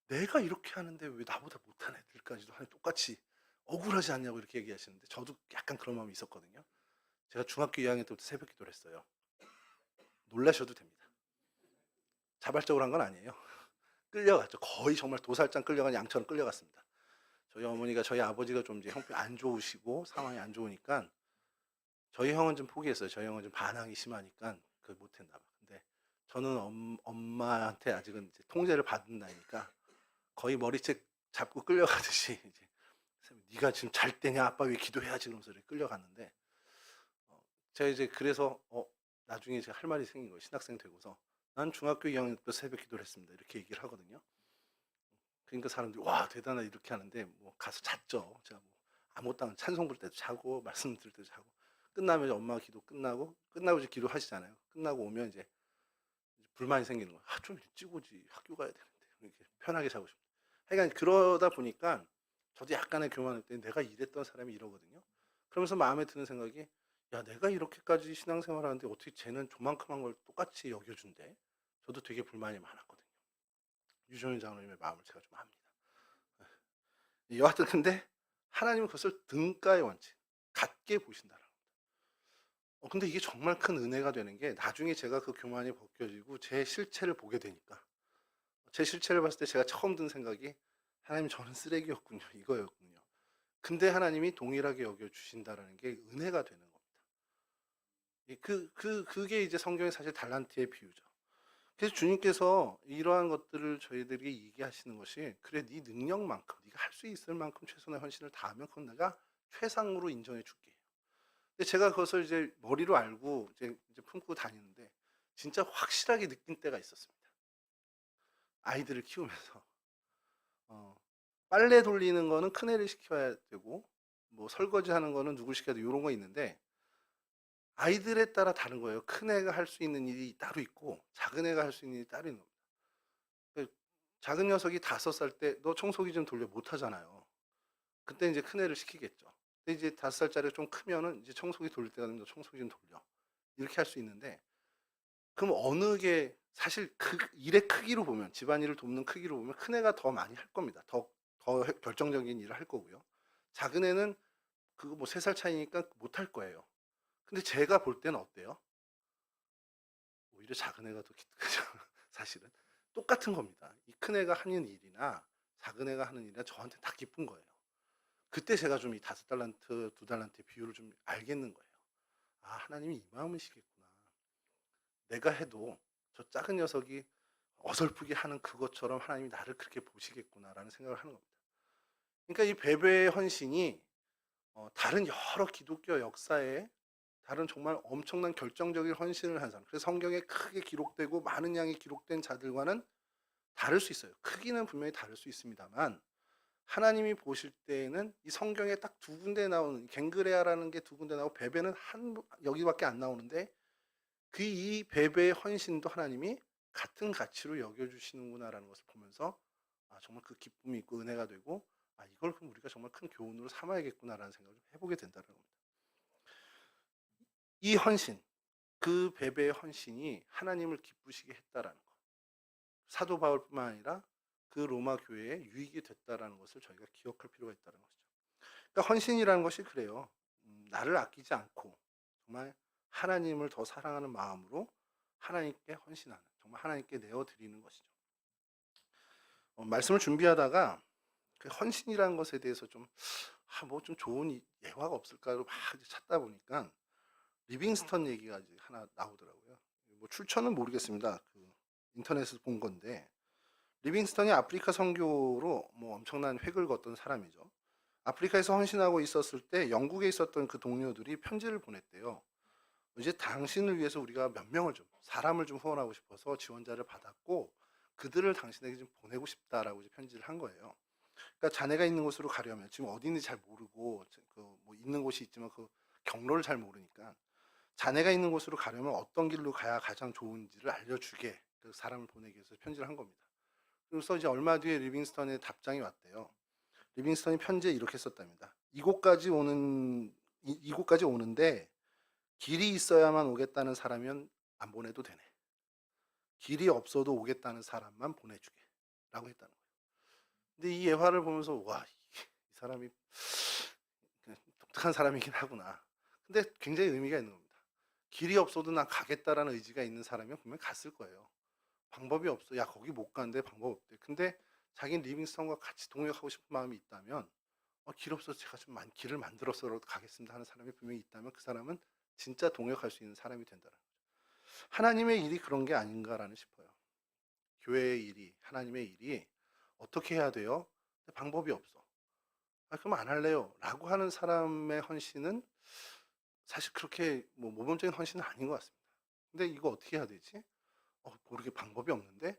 내가 이렇게 하는데 왜 나보다 못한 애들까지도 하나님 똑같이 억울하지 않냐고 이렇게 얘기하시는데 저도 약간 그런 마음이 있었거든요. 제가 중학교 2학년 때부터 새벽 기도를 했어요. 놀라셔도 됩니다. 자발적으로 한 건 아니에요. 끌려갔죠. 거의 정말 도살장 끌려간 양처럼 끌려갔습니다. 저희 어머니가 저희 아버지가 좀 이제 형편이 안 좋으시고 상황이 안 좋으니까 저희 형은 좀 포기했어요. 저희 형은 좀 반항이 심하니까 그 못했나 봐. 근데 저는 엄마한테 아직은 이제 통제를 받은 나이니까 거의 머리채 잡고 끌려가듯이 이제 네가 지금 잘 때냐 아빠 왜 기도해야지 그러면서 이렇게 끌려갔는데 제가 이제 그래서 나중에 제가 할 말이 생긴 거예요. 신학생 되고서 난 중학교 2학년 때 새벽 기도를 했습니다. 이렇게 얘기를 하거든요. 그러니까 사람들이 와 대단하다 이렇게 하는데 뭐 가서 잤죠. 제가 뭐 아무것도 안 찬송 부를 때도 자고 말씀 들을 때도 자고 끝나면 엄마가 기도 끝나고 이제 기도하시잖아요. 끝나고 오면 이제 불만이 생기는 거예요. 좀 일찍 오지 학교 가야 되는데 이렇게 편하게 자고 싶다. 하여간 그러다 보니까 저도 약간의 교만할 때 내가 이랬던 사람이 이러거든요. 그러면서 마음에 드는 생각이 야 내가 이렇게까지 신앙생활하는데 어떻게 쟤는 조만큼한 걸 똑같이 여겨준대. 저도 되게 불만이 많았거든요. 유정현 장로님의 마음을 제가 좀 압니다. 여하튼 근데 하나님은 그것을 등가의 원칙, 같게 보신다는 겁니다. 근데 이게 정말 큰 은혜가 되는 게 나중에 제가 그 교만이 벗겨지고 제 실체를 보게 되니까 제 실체를 봤을 때 제가 처음 든 생각이 하나님 저는 쓰레기였군요. 이거였군요. 근데 하나님이 동일하게 여겨주신다라는 게 은혜가 되는 겁니다. 그게 이제 성경의 사실 달란트의 비유죠. 그래서 주님께서 이러한 것들을 저희들에게 얘기하시는 것이 그래 네 능력만큼 네가 할 수 있을 만큼 최선의 헌신을 다하면 그건 내가 최상으로 인정해 줄게. 근데 제가 그것을 이제 머리로 알고 이제 품고 다니는데 진짜 확실하게 느낀 때가 있었습니다. 아이들을 키우면서 빨래 돌리는 거는 큰애를 시켜야 되고 뭐 설거지하는 거는 누굴 시켜야 돼 이런 거 있는데 아이들에 따라 다른 거예요. 큰애가 할 수 있는 일이 따로 있고 작은 애가 할 수 있는 일이 따로 있는 겁니다. 그 작은 녀석이 5살 때 너 청소기 좀 돌려 못 하잖아요. 그때 이제 큰애를 시키겠죠. 근데 이제 5살짜리가 좀 크면은 이제 청소기 돌릴 때가 되면 너 청소기 좀 돌려. 이렇게 할 수 있는데 그럼 어느 게 사실 그 일의 크기로 보면 집안일을 돕는 크기로 보면 큰애가 더 많이 할 겁니다. 더 결정적인 일을 할 거고요. 작은 애는 그거 뭐 3살 차이니까 못 할 거예요. 근데 제가 볼 때는 어때요? 오히려 작은 애가 더 그죠? 사실은 똑같은 겁니다. 이 큰 애가 하는 일이나 작은 애가 하는 일이나 저한테 다 기쁜 거예요. 그때 제가 좀 이 5달란트, 2달란트의 비율을 좀 알겠는 거예요. 아, 하나님이 이 마음이시겠구나. 내가 해도 저 작은 녀석이 어설프게 하는 그것처럼 하나님이 나를 그렇게 보시겠구나라는 생각을 하는 겁니다. 그러니까 이 베베의 헌신이 다른 여러 기독교 역사에 다른 정말 엄청난 결정적인 헌신을 한 사람. 그래서 성경에 크게 기록되고 많은 양이 기록된 자들과는 다를 수 있어요. 크기는 분명히 다를 수 있습니다만 하나님이 보실 때에는 이 성경에 딱 2군데 나오는 갱그레아라는 게 2군데 나오고 베베는 여기밖에 안 나오는데 이 베베의 헌신도 하나님이 같은 가치로 여겨주시는구나라는 것을 보면서 정말 그 기쁨이 있고 은혜가 되고 이걸 그럼 우리가 정말 큰 교훈으로 삼아야겠구나라는 생각을 좀 해보게 된다는 겁니다. 이 헌신, 그 베베의 헌신이 하나님을 기쁘시게 했다라는 것. 사도 바울뿐만 아니라 그 로마 교회에 유익이 됐다라는 것을 저희가 기억할 필요가 있다는 것이죠. 그러니까 헌신이라는 것이 그래요. 나를 아끼지 않고 정말 하나님을 더 사랑하는 마음으로 하나님께 헌신하는, 정말 하나님께 내어드리는 것이죠. 말씀을 준비하다가 그 헌신이라는 것에 대해서 좀 뭐 좀 좋은 예화가 없을까로 막 찾다 보니까 리빙스턴 얘기가 이제 하나 나오더라고요. 뭐 출처는 모르겠습니다. 그 인터넷에서 본 건데, 리빙스턴이 아프리카 선교로 뭐 엄청난 획을 걷던 사람이죠. 아프리카에서 헌신하고 있었을 때 영국에 있었던 그 동료들이 편지를 보냈대요. 이제 당신을 위해서 우리가 몇 명을 좀, 사람을 좀 후원하고 싶어서 지원자를 받았고 그들을 당신에게 좀 보내고 싶다라고 이제 편지를 한 거예요. 그러니까 자네가 있는 곳으로 가려면, 지금 어디 있는지 잘 모르고 뭐 있는 곳이 있지만 그 경로를 잘 모르니까 자네가 있는 곳으로 가려면 어떤 길로 가야 가장 좋은지를 알려주게 그 사람을 보내기 위해서 편지를 한 겁니다. 그래서 이제 얼마 뒤에 리빙스턴의 답장이 왔대요. 리빙스턴이 편지에 이렇게 썼답니다. 이곳까지 오는데 길이 있어야만 오겠다는 사람이면 안 보내도 되네. 길이 없어도 오겠다는 사람만 보내주게 라고 했다는 거예요. 근데 이 예화를 보면서 와, 이 사람이 독특한 사람이긴 하구나. 근데 굉장히 의미가 있는 겁니다. 길이 없어도 난 가겠다라는 의지가 있는 사람이면 분명히 갔을 거예요. 방법이 없어. 야, 거기 못 가는데 방법 없대. 근데 자기는 리빙스턴과 같이 동역하고 싶은 마음이 있다면 길 없어서 제가 좀 길을 만들어서라도 가겠습니다 하는 사람이 분명히 있다면 그 사람은 진짜 동역할 수 있는 사람이 된다는 거죠. 하나님의 일이 그런 게 아닌가라는 싶어요. 교회의 일이, 하나님의 일이 어떻게 해야 돼요? 방법이 없어. 그럼 안 할래요 라고 하는 사람의 헌신은 사실 그렇게 뭐 모범적인 헌신은 아닌 것 같습니다. 근데 이거 어떻게 해야 되지? 모르게 방법이 없는데?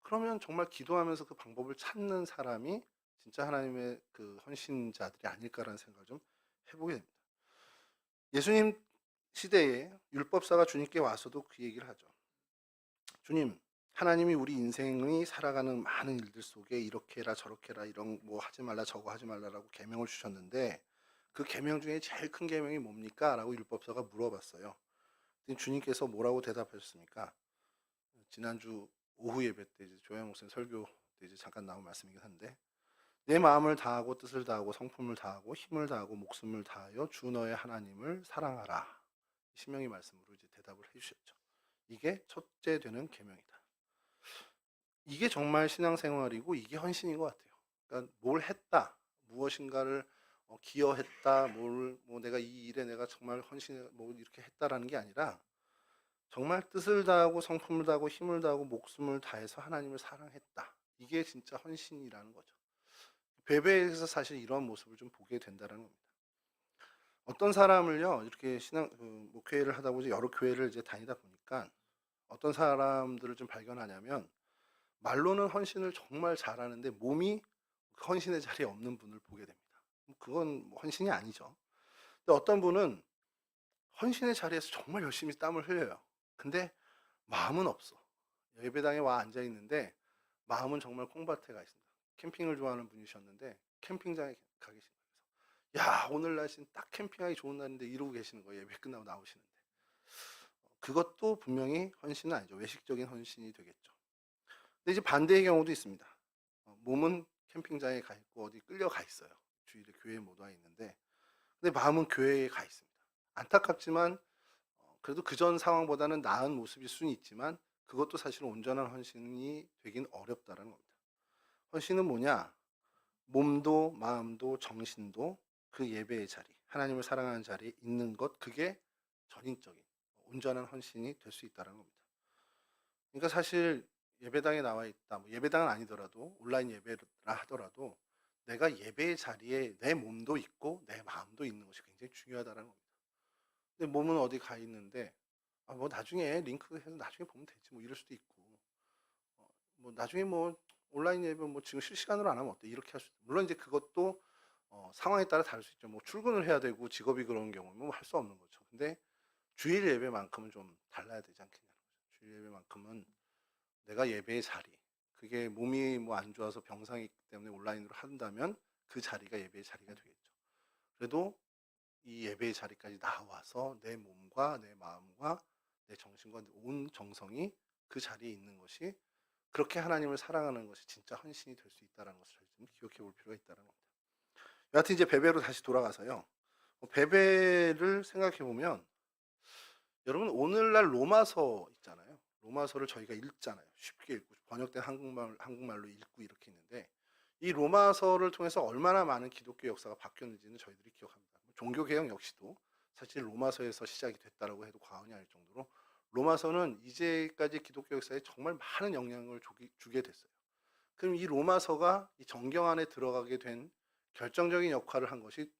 그러면 정말 기도하면서 그 방법을 찾는 사람이 진짜 하나님의 그 헌신자들이 아닐까라는 생각을 좀 해보게 됩니다. 예수님 시대에 율법사가 주님께 와서도 그 얘기를 하죠. 주님, 하나님이 우리 인생이 살아가는 많은 일들 속에 이렇게 해라 저렇게 해라 이런 뭐 하지 말라 저거 하지 말라라고 계명을 주셨는데 그 계명 중에 제일 큰 계명이 뭡니까? 라고 율법사가 물어봤어요. 주님께서 뭐라고 대답하셨습니까? 지난주 오후 예배 때 이제 조양 목사님 설교 때 이제 잠깐 나온 말씀이긴 한데, 내 마음을 다하고 뜻을 다하고 성품을 다하고 힘을 다하고 목숨을 다하여 주 너의 하나님을 사랑하라. 신명의 말씀으로 이제 대답을 해주셨죠. 이게 첫째 되는 계명이다. 이게 정말 신앙생활이고 이게 헌신인 것 같아요. 그러니까 뭘 했다, 무엇인가를 기여했다, 뭐 내가 이 일에 내가 정말 헌신 뭐 이렇게 했다라는 게 아니라 정말 뜻을 다하고 성품을 다하고 힘을 다하고 목숨을 다해서 하나님을 사랑했다. 이게 진짜 헌신이라는 거죠. 베베에서 사실 이런 모습을 좀 보게 된다는 겁니다. 어떤 사람을요, 이렇게 목회를 하다 보니 여러 교회를 이제 다니다 보니까 어떤 사람들을 좀 발견하냐면 말로는 헌신을 정말 잘하는데 몸이 그 헌신의 자리에 없는 분을 보게 됩니다. 그건 뭐 헌신이 아니죠. 근데 어떤 분은 헌신의 자리에서 정말 열심히 땀을 흘려요. 근데 마음은 없어. 예배당에 와 앉아 있는데 마음은 정말 콩밭에 가 있습니다. 캠핑을 좋아하는 분이셨는데 캠핑장에 가 계신 거예요. 야, 오늘 날씨는 딱 캠핑하기 좋은 날인데 이러고 계시는 거예요. 예배 끝나고 나오시는데. 그것도 분명히 헌신은 아니죠. 외식적인 헌신이 되겠죠. 근데 이제 반대의 경우도 있습니다. 몸은 캠핑장에 가 있고 어디 끌려가 있어요. 주일에 교회에 못 와 있는데 근데 마음은 교회에 가 있습니다. 안타깝지만 그래도 그전 상황보다는 나은 모습일 수는 있지만 그것도 사실은 온전한 헌신이 되긴 어렵다는 겁니다. 헌신은 뭐냐? 몸도 마음도 정신도 그 예배의 자리, 하나님을 사랑하는 자리에 있는 것, 그게 전인적인 온전한 헌신이 될 수 있다는 겁니다. 그러니까 사실 예배당에 나와 있다, 뭐 예배당은 아니더라도 온라인 예배라 하더라도 내가 예배의 자리에 내 몸도 있고 내 마음도 있는 것이 굉장히 중요하다는 겁니다. 근데 몸은 어디 가 있는데 뭐 나중에 링크 해서 나중에 보면 되지 뭐 이럴 수도 있고 뭐 나중에 뭐 온라인 예배 뭐 지금 실시간으로 안 하면 어때 이렇게 할 수 있고, 물론 이제 그것도 상황에 따라 다를 수 있죠. 뭐 출근을 해야 되고 직업이 그런 경우는 뭐 할 수 없는 거죠. 근데 주일 예배만큼은 좀 달라야 되지 않겠냐는 거죠. 주일 예배만큼은 내가 예배의 자리, 그게 몸이 뭐 안 좋아서 병상이 있기 때문에 온라인으로 한다면 그 자리가 예배의 자리가 되겠죠. 그래도 이 예배의 자리까지 나와서 내 몸과 내 마음과 내 정신과 온 정성이 그 자리에 있는 것이, 그렇게 하나님을 사랑하는 것이 진짜 헌신이 될 수 있다는 것을 좀 기억해 볼 필요가 있다는 겁니다. 여하튼 이제 베베로 다시 돌아가서요. 베베를 생각해 보면, 여러분 오늘날 로마서 있잖아요. 로마서를 저희가 읽잖아요. 쉽게 읽고 번역된 한국말로 읽고 이렇게 있는데, 이 로마서를 통해서 얼마나 많은 기독교 역사가 바뀌었는지는 저희들이 기억합니다. 종교개혁 역시도 사실 로마서에서 시작이 됐다라고 해도 과언이 아닐 정도로 로마서는 이제까지 기독교 역사에 정말 많은 영향을 주게 됐어요. 그럼 이 로마서가 이 정경 안에 들어가게 된 결정적인 역할을 한 것이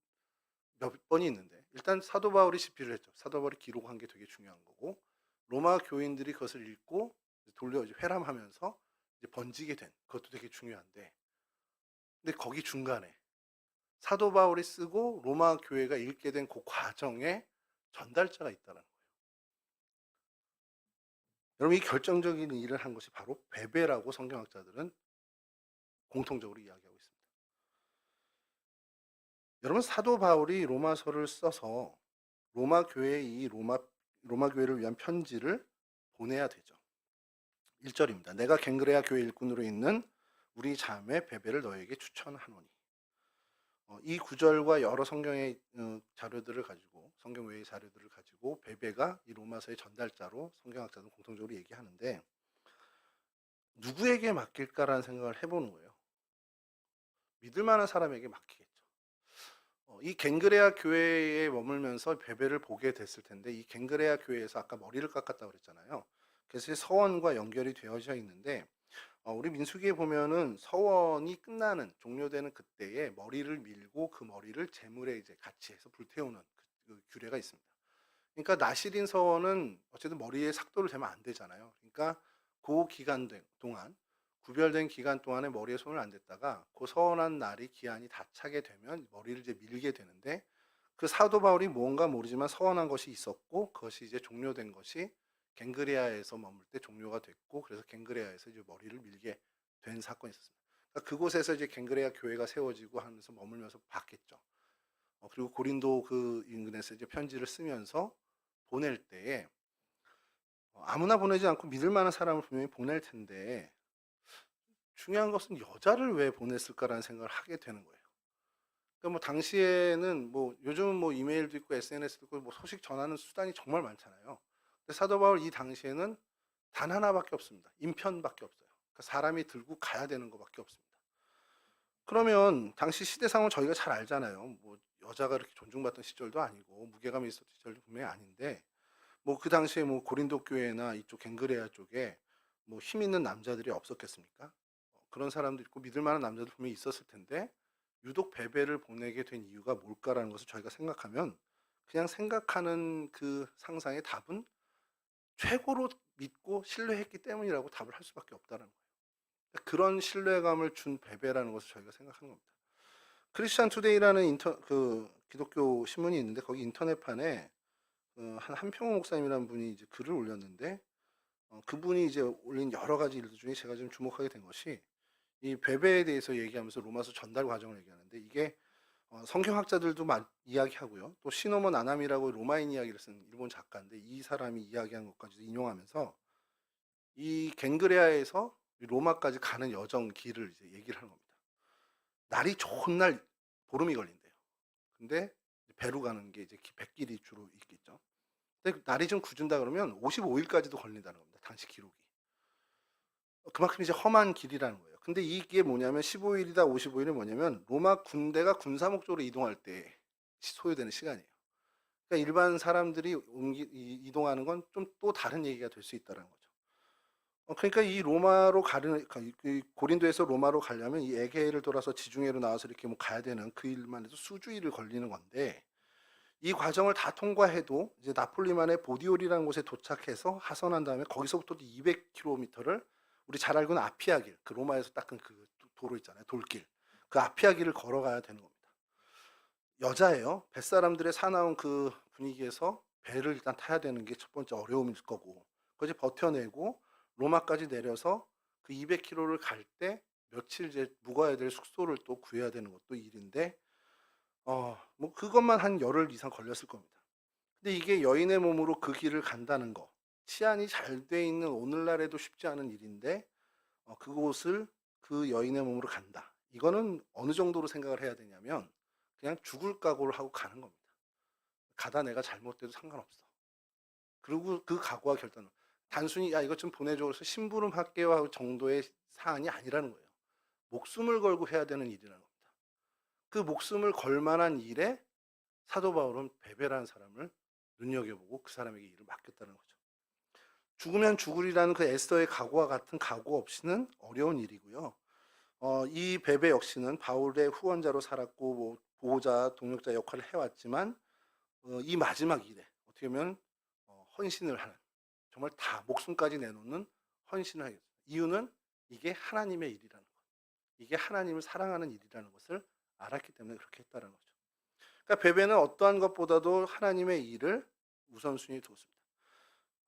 몇 번이 있는데, 일단 사도 바울이 집필을 했죠. 사도 바울이 기록한 게 되게 중요한 거고, 로마 교인들이 그것을 읽고 돌려 회람하면서 이제 번지게 된 그것도 되게 중요한데, 근데 거기 중간에 사도 바울이 쓰고 로마 교회가 읽게 된 그 과정에 전달자가 있다는 거예요. 여러분, 이 결정적인 일을 한 것이 바로 베베라고 성경학자들은 공통적으로 이야기하고 있습니다. 여러분, 사도 바울이 로마서를 써서 로마 교회에 이 로마 교회를 위한 편지를 보내야 되죠. 1절입니다. 내가 갱그레아 교회 일꾼으로 있는 우리 자매 베베를 너에게 추천하노니. 이 구절과 여러 성경의 자료들을 가지고, 성경 외의 자료들을 가지고 베베가 이 로마서의 전달자로 성경학자들은 공통적으로 얘기하는데, 누구에게 맡길까라는 생각을 해보는 거예요. 믿을 만한 사람에게 맡기겠죠. 이 갱그레아 교회에 머물면서 베베를 보게 됐을 텐데, 이 갱그레아 교회에서 아까 머리를 깎았다고 그랬잖아요. 그래서 서원과 연결이 되어져 있는데, 우리 민수기에 보면은 서원이 끝나는 종료되는 그때에 머리를 밀고 그 머리를 제물에 이제 같이 해서 불태우는 그 규례가 있습니다. 그러니까 나실인 서원은 어쨌든 머리에 삭도를 대면 안 되잖아요. 그러니까 그 기간 동안, 구별된 기간 동안에 머리에 손을 안 댔다가 그 서원한 날이 기한이 다 차게 되면 머리를 이제 밀게 되는데, 그 사도 바울이 뭔가 모르지만 서원한 것이 있었고, 그것이 이제 종료된 것이 갱그레아에서 머물 때 종료가 됐고, 그래서 갱그레아에서 이제 머리를 밀게 된 사건이 있었습니다. 그러니까 그곳에서 이제 갱그레아 교회가 세워지고 하면서 머물면서 봤겠죠. 그리고 고린도 그 인근에서 이제 편지를 쓰면서 보낼 때에 아무나 보내지 않고 믿을 만한 사람을 분명히 보낼 텐데, 중요한 것은 여자를 왜 보냈을까라는 생각을 하게 되는 거예요. 그러니까 뭐 당시에는 뭐 요즘은 뭐 이메일도 있고 SNS도 있고 뭐 소식 전하는 수단이 정말 많잖아요. 근데 사도 바울 이 당시에는 단 하나밖에 없습니다. 인편밖에 없어요. 그러니까 사람이 들고 가야 되는 것밖에 없습니다. 그러면 당시 시대상은 저희가 잘 알잖아요. 뭐 여자가 그렇게 존중받던 시절도 아니고 무게감이 있었던 시절도 분명히 아닌데, 뭐 그 당시에 뭐 고린도 교회나 이쪽 갱그레아 쪽에 뭐 힘 있는 남자들이 없었겠습니까? 그런 사람도 있고 믿을 만한 남자들 분명히 있었을 텐데, 유독 베베를 보내게 된 이유가 뭘까라는 것을 저희가 생각하면, 그냥 생각하는 그 상상의 답은 최고로 믿고 신뢰했기 때문이라고 답을 할 수밖에 없다는 거예요. 그런 신뢰감을 준 베베라는 것을 저희가 생각하는 겁니다. 크리스천 투데이라는 그 기독교 신문이 있는데, 거기 인터넷판에 한 한평호 목사님이라는 분이 이제 글을 올렸는데, 그분이 이제 올린 여러 가지 일들 중에 제가 좀 주목하게 된 것이, 이 베베에 대해서 얘기하면서 로마서 전달 과정을 얘기하는데, 이게 성경학자들도 이야기하고요, 또 시노모 나나미라고 로마인 이야기를 쓴 일본 작가인데, 이 사람이 이야기한 것까지도 인용하면서 이 갱그레아에서 로마까지 가는 여정 길을 이제 얘기를 하는 겁니다. 날이 좋은 날 보름이 걸린대요. 근데 배로 가는 게 이제 백길이 주로 있겠죠. 근데 날이 좀 굳은다 그러면 55일까지도 걸린다는 겁니다. 당시 기록이. 그만큼 이제 험한 길이라는 거예요. 근데 이게 뭐냐면 15일이다 55일은 뭐냐면 로마 군대가 군사 목적으로 이동할 때 소요되는 시간이에요. 그러니까 일반 사람들이 이동하는 건 좀 또 다른 얘기가 될 수 있다는 거죠. 그러니까 이 로마로 가는, 고린도에서 로마로 가려면 이 에게해를 돌아서 지중해로 나와서 이렇게 뭐 가야 되는 그 일만 해도 수주일을 걸리는 건데, 이 과정을 다 통과해도 이제 나폴리만의 보디올이라는 곳에 도착해서 하선한 다음에 거기서부터 200km를 우리 잘 알고 있는 아피아 길, 그 로마에서 닦은 그 도로 있잖아요, 돌길, 그 아피아 길을 걸어가야 되는 겁니다. 여자예요. 뱃사람들의 사나운 그 분위기에서 배를 일단 타야 되는 게 첫 번째 어려움일 거고, 그것이 버텨내고 로마까지 내려서 그 200km를 갈 때 며칠 이제 묵어야 될 숙소를 또 구해야 되는 것도 일인데, 뭐 그것만 한 열흘 이상 걸렸을 겁니다. 근데 이게 여인의 몸으로 그 길을 간다는 거, 치안이 잘 돼 있는 오늘날에도 쉽지 않은 일인데, 그곳을 그 여인의 몸으로 간다. 이거는 어느 정도로 생각을 해야 되냐면 그냥 죽을 각오를 하고 가는 겁니다. 가다 내가 잘못돼도 상관없어. 그리고 그 각오와 결단은 단순히 야 이것 좀 보내줘 그래서 심부름할게요 정도의 사안이 아니라는 거예요. 목숨을 걸고 해야 되는 일이라는 겁니다. 그 목숨을 걸 만한 일에 사도 바울은 베베라는 사람을 눈여겨보고 그 사람에게 일을 맡겼다는 거죠. 죽으면 죽으리라는 그 에스더의 각오와 같은 각오 없이는 어려운 일이고요. 이 베베 역시는 바울의 후원자로 살았고 뭐 보호자, 동역자 역할을 해왔지만 이 마지막 일에 어떻게 보면 헌신을 하는, 정말 다 목숨까지 내놓는 헌신을 하겠습니다. 이유는 이게 하나님의 일이라는 것, 이게 하나님을 사랑하는 일이라는 것을 알았기 때문에 그렇게 했다는 거죠. 그러니까 베베는 어떠한 것보다도 하나님의 일을 우선순위에 두었습니다.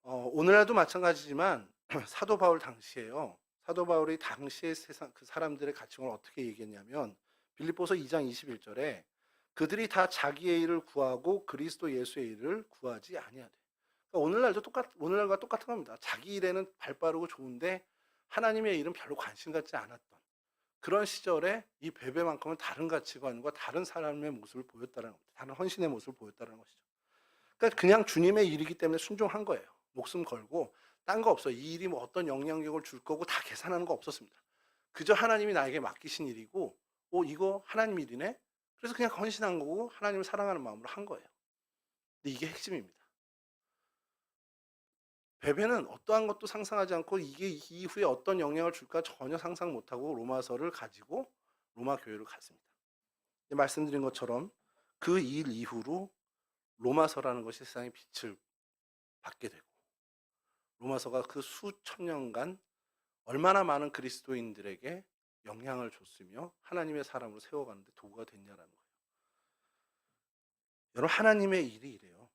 오늘날도 마찬가지지만 사도 바울 당시에요. 사도 바울이 당시의 세상 그 사람들의 가치관을 어떻게 얘기했냐면 빌립보서 2장 21절에 그들이 다 자기의 일을 구하고 그리스도 예수의 일을 구하지 아니하되. 그러니까 오늘날과 똑같은 겁니다. 자기 일에는 발빠르고 좋은데 하나님의 일은 별로 관심 갖지 않았던 그런 시절에 이 베베만큼은 다른 가치관과 다른 사람의 모습을 보였다는 겁니다. 다른 헌신의 모습을 보였다는 것이죠. 그러니까 그냥 주님의 일이기 때문에 순종한 거예요. 목숨 걸고 딴 거 없어요. 이 일이 뭐 어떤 영향력을 줄 거고 다 계산하는 거 없었습니다. 그저 하나님이 나에게 맡기신 일이고 이거 하나님 일이네? 그래서 그냥 헌신한 거고 하나님을 사랑하는 마음으로 한 거예요. 근데 이게 핵심입니다. 베베는 어떠한 것도 상상하지 않고 이게 이후에 어떤 영향을 줄까 전혀 상상 못하고 로마서를 가지고 로마 교회를 갔습니다. 말씀드린 것처럼 그 일 이후로 로마서라는 것이 세상에 빛을 받게 되고 로마서가 그 수천 년간 얼마나 많은 그리스도인들에게 영향을 줬으며 하나님의 사람으로 세워가는데 도구가 됐냐라는 거예요. 여러분, 하나님의 일이 이래요.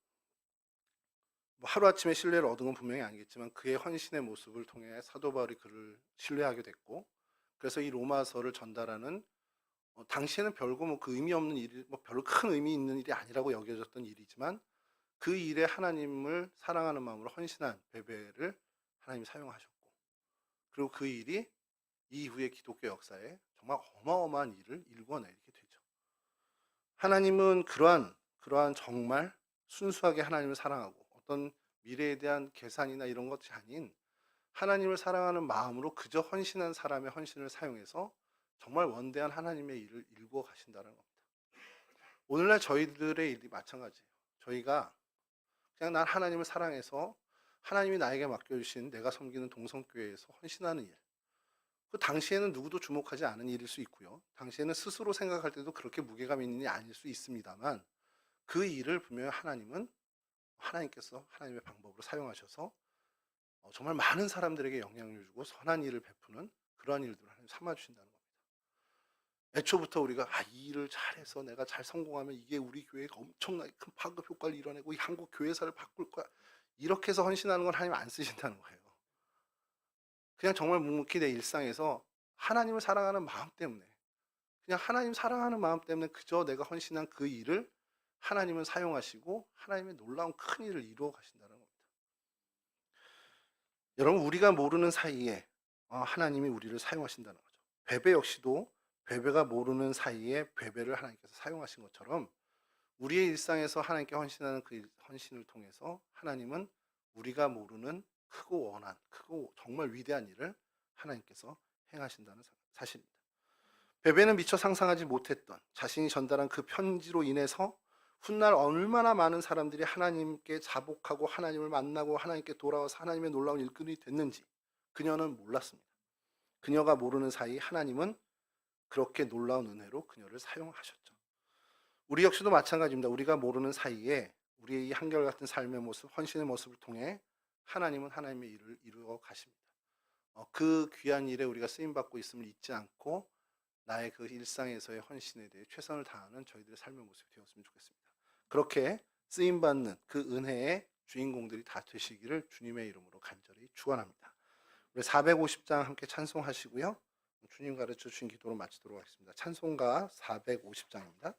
뭐 하루아침에 신뢰를 얻은 건 분명히 아니겠지만 그의 헌신의 모습을 통해 사도 바울이 그를 신뢰하게 됐고, 그래서 이 로마서를 전달하는 당시에는 별거 뭐 그 의미 없는 일, 뭐 별로 큰 의미 있는 일이 아니라고 여겨졌던 일이지만 그 일에 하나님을 사랑하는 마음으로 헌신한 베베를 하나님이 사용하셨고, 그리고 그 일이 이후의 기독교 역사에 정말 어마어마한 일을 일궈내게 되죠. 하나님은 그러한 정말 순수하게 하나님을 사랑하고 어떤 미래에 대한 계산이나 이런 것이 아닌 하나님을 사랑하는 마음으로 그저 헌신한 사람의 헌신을 사용해서 정말 원대한 하나님의 일을 일구어 가신다는 겁니다. 오늘날 저희들의 일이 마찬가지예요. 저희가 그냥 난 하나님을 사랑해서 하나님이 나에게 맡겨주신 내가 섬기는 동성교회에서 헌신하는 일, 그 당시에는 누구도 주목하지 않은 일일 수 있고요. 당시에는 스스로 생각할 때도 그렇게 무게감 있는 일이 아닐 수 있습니다만 그 일을 분명히 하나님께서 하나님의 방법으로 사용하셔서 정말 많은 사람들에게 영향을 주고 선한 일을 베푸는 그러한 일들을 하나님 삼아주신다는 겁니다. 애초부터 우리가 이 일을 잘해서 내가 잘 성공하면 이게 우리 교회가 엄청나게 큰 파급 효과를 이뤄내고 이 한국 교회사를 바꿀 거야, 이렇게 해서 헌신하는 건 하나님 안 쓰신다는 거예요. 그냥 정말 묵묵히 내 일상에서 하나님을 사랑하는 마음 때문에, 그냥 하나님 사랑하는 마음 때문에 그저 내가 헌신한 그 일을 하나님은 사용하시고 하나님의 놀라운 큰 일을 이루어 가신다는 겁니다. 여러분, 우리가 모르는 사이에 하나님이 우리를 사용하신다는 거죠. 베베 역시도 베베가 모르는 사이에 베베를 하나님께서 사용하신 것처럼 우리의 일상에서 하나님께 헌신하는 그 헌신을 통해서 하나님은 우리가 모르는 크고 정말 위대한 일을 하나님께서 행하신다는 사실입니다. 베베는 미처 상상하지 못했던 자신이 전달한 그 편지로 인해서 훗날 얼마나 많은 사람들이 하나님께 자복하고 하나님을 만나고 하나님께 돌아와서 하나님의 놀라운 일꾼이 됐는지 그녀는 몰랐습니다. 그녀가 모르는 사이 하나님은 그렇게 놀라운 은혜로 그녀를 사용하셨죠. 우리 역시도 마찬가지입니다. 우리가 모르는 사이에 우리의 이 한결같은 삶의 모습, 헌신의 모습을 통해 하나님은 하나님의 일을 이루어 가십니다. 그 귀한 일에 우리가 쓰임받고 있음을 잊지 않고 나의 그 일상에서의 헌신에 대해 최선을 다하는 저희들의 삶의 모습이 되었으면 좋겠습니다. 그렇게 쓰임 받는 그 은혜의 주인공들이 다 되시기를 주님의 이름으로 간절히 축원합니다. 우리 450장 함께 찬송하시고요. 주님 가르쳐 주신 기도로 마치도록 하겠습니다. 찬송가 450장입니다.